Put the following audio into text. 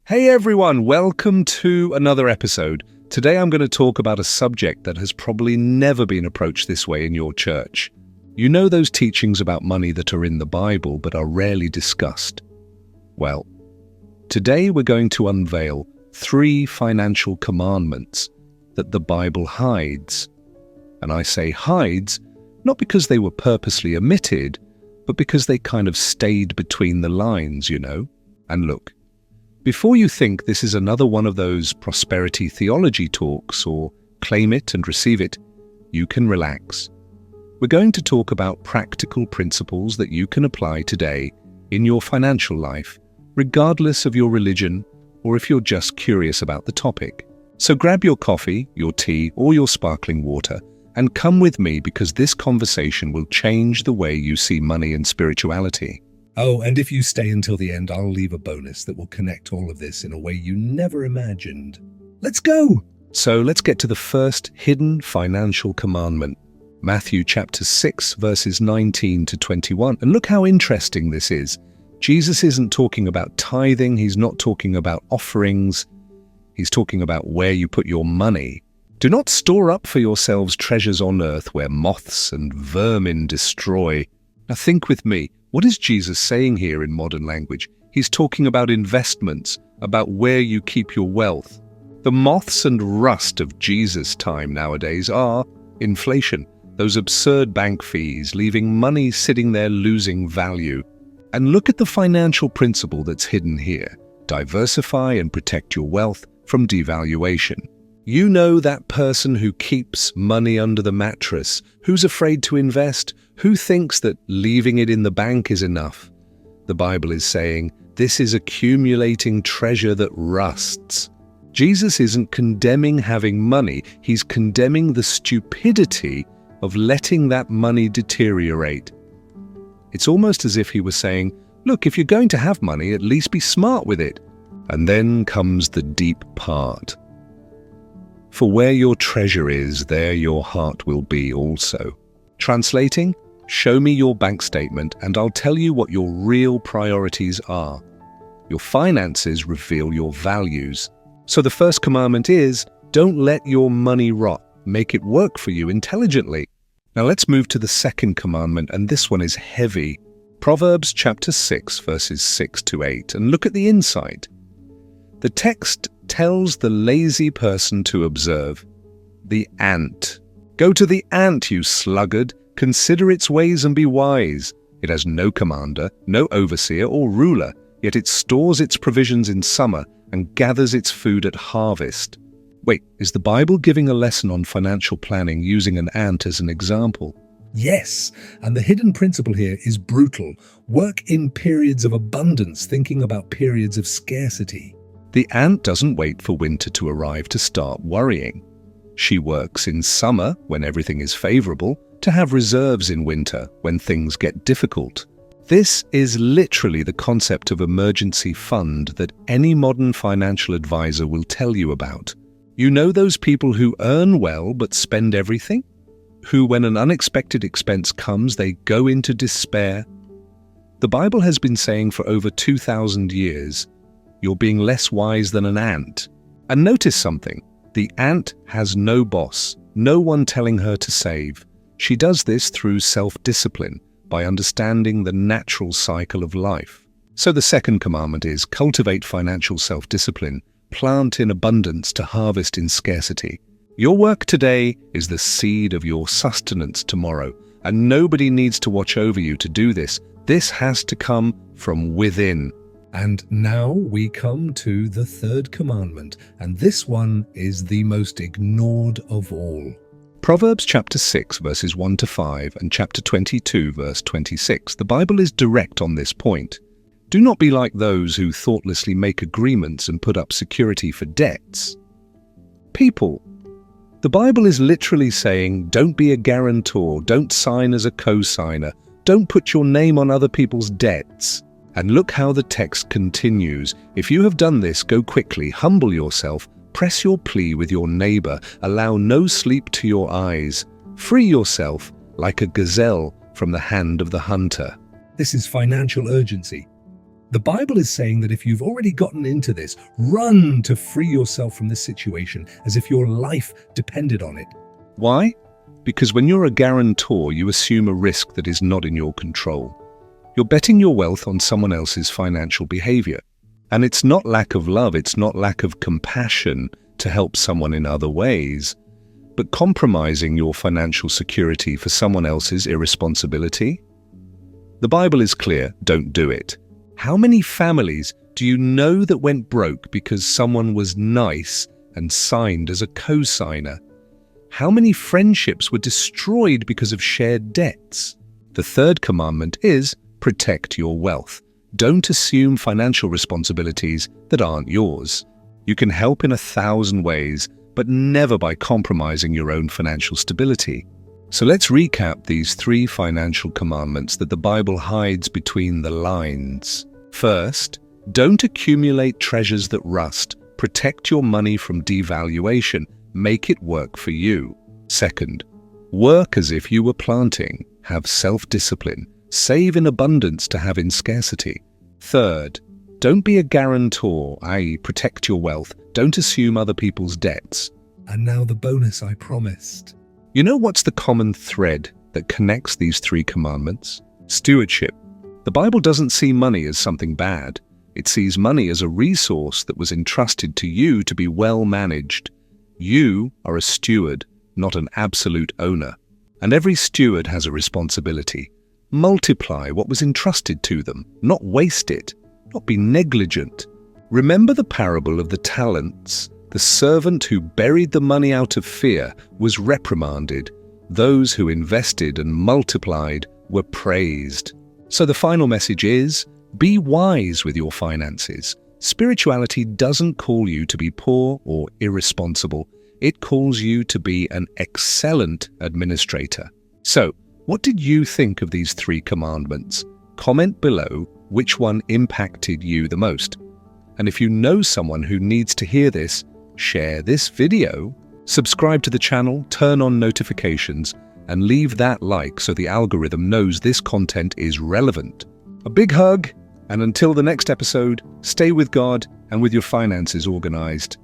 Hey everyone, welcome to another episode. Today I'm going to talk about a subject that has probably never been approached this way in your church. You know those teachings about money that are in the Bible but are rarely discussed? Well, today we're going to unveil 3 financial commandments that the Bible hides. And I say hides, not because they were purposely omitted, but because they kind of stayed between the lines, you know? And look, before you think this is another one of those prosperity theology talks or claim it and receive it, you can relax. We're going to talk about practical principles that you can apply today in your financial life, regardless of your religion or if you're just curious about the topic. So grab your coffee, your tea, or your sparkling water and come with me because this conversation will change the way you see money and spirituality. Oh, and if you stay until the end, I'll leave a bonus that will connect all of this in a way you never imagined. Let's go! So let's get to the first hidden financial commandment. Matthew chapter 6, verses 19 to 21. And look how interesting this is. Jesus isn't talking about tithing. He's not talking about offerings. He's talking about where you put your money. Do not store up for yourselves treasures on earth where moths and vermin destroy. Now think with me. What is Jesus saying here in modern language? He's talking about investments, about where you keep your wealth. The moths and rust of Jesus' time nowadays are inflation, those absurd bank fees, leaving money sitting there losing value. And look at the financial principle that's hidden here. Diversify and protect your wealth from devaluation. You know that person who keeps money under the mattress, who's afraid to invest, who thinks that leaving it in the bank is enough. The Bible is saying this is accumulating treasure that rusts. Jesus isn't condemning having money, he's condemning the stupidity of letting that money deteriorate. It's almost as if he was saying, look, if you're going to have money, at least be smart with it. And then comes the deep part. For where your treasure is, there your heart will be also. Translating, show me your bank statement and I'll tell you what your real priorities are. Your finances reveal your values. So the first commandment is, don't let your money rot. Make it work for you intelligently. Now let's move to the second commandment, and this one is heavy. Proverbs chapter 6, verses 6 to 8. And look at the insight. The text tells the lazy person to observe the ant. Go to the ant, you sluggard. Consider its ways and be wise. It has no commander, no overseer or ruler, yet it stores its provisions in summer and gathers its food at harvest. Wait, is the Bible giving a lesson on financial planning using an ant as an example? Yes, and the hidden principle here is brutal. Work in periods of abundance, thinking about periods of scarcity. The ant doesn't wait for winter to arrive to start worrying. She works in summer, when everything is favorable, to have reserves in winter, when things get difficult. This is literally the concept of emergency fund that any modern financial advisor will tell you about. You know those people who earn well but spend everything? Who, when an unexpected expense comes, they go into despair? The Bible has been saying for over 2,000 years, you're being less wise than an ant. And notice something. The ant has no boss, no one telling her to save. She does this through self-discipline, by understanding the natural cycle of life. So the second commandment is cultivate financial self-discipline, plant in abundance to harvest in scarcity. Your work today is the seed of your sustenance tomorrow, and nobody needs to watch over you to do this. This has to come from within. And now we come to the third commandment, and this one is the most ignored of all. Proverbs chapter 6, verses 1 to 5, and chapter 22, verse 26. The Bible is direct on this point. Do not be like those who thoughtlessly make agreements and put up security for debts. People. The Bible is literally saying, don't be a guarantor, don't sign as a co-signer, don't put your name on other people's debts. And look how the text continues. If you have done this, go quickly, humble yourself, press your plea with your neighbor, allow no sleep to your eyes. Free yourself like a gazelle from the hand of the hunter. This is financial urgency. The Bible is saying that if you've already gotten into this, run to free yourself from this situation as if your life depended on it. Why? Because when you're a guarantor, you assume a risk that is not in your control. You're betting your wealth on someone else's financial behavior. And it's not lack of love, it's not lack of compassion to help someone in other ways, but compromising your financial security for someone else's irresponsibility. The Bible is clear, don't do it. How many families do you know that went broke because someone was nice and signed as a co-signer? How many friendships were destroyed because of shared debts? The third commandment is protect your wealth. Don't assume financial responsibilities that aren't yours. You can help in 1,000 ways, but never by compromising your own financial stability. So let's recap these 3 financial commandments that the Bible hides between the lines. First, don't accumulate treasures that rust. Protect your money from devaluation. Make it work for you. Second, work as if you were planting. Have self-discipline. Save in abundance to have in scarcity. Third, don't be a guarantor, i.e. protect your wealth. Don't assume other people's debts. And now the bonus I promised. You know what's the common thread that connects these 3 commandments? Stewardship. The Bible doesn't see money as something bad. It sees money as a resource that was entrusted to you to be well managed. You are a steward, not an absolute owner. And every steward has a responsibility. Multiply what was entrusted to them, not waste it, not be negligent. Remember the parable of the talents. The servant who buried the money out of fear was reprimanded. Those who invested and multiplied were praised. So the final message is, be wise with your finances. Spirituality doesn't call you to be poor or irresponsible. It calls you to be an excellent administrator. So, what did you think of these 3 commandments? Comment below which one impacted you the most. And if you know someone who needs to hear this, share this video, subscribe to the channel, turn on notifications, and leave that like so the algorithm knows this content is relevant. A big hug, and until the next episode, stay with God and with your finances organized.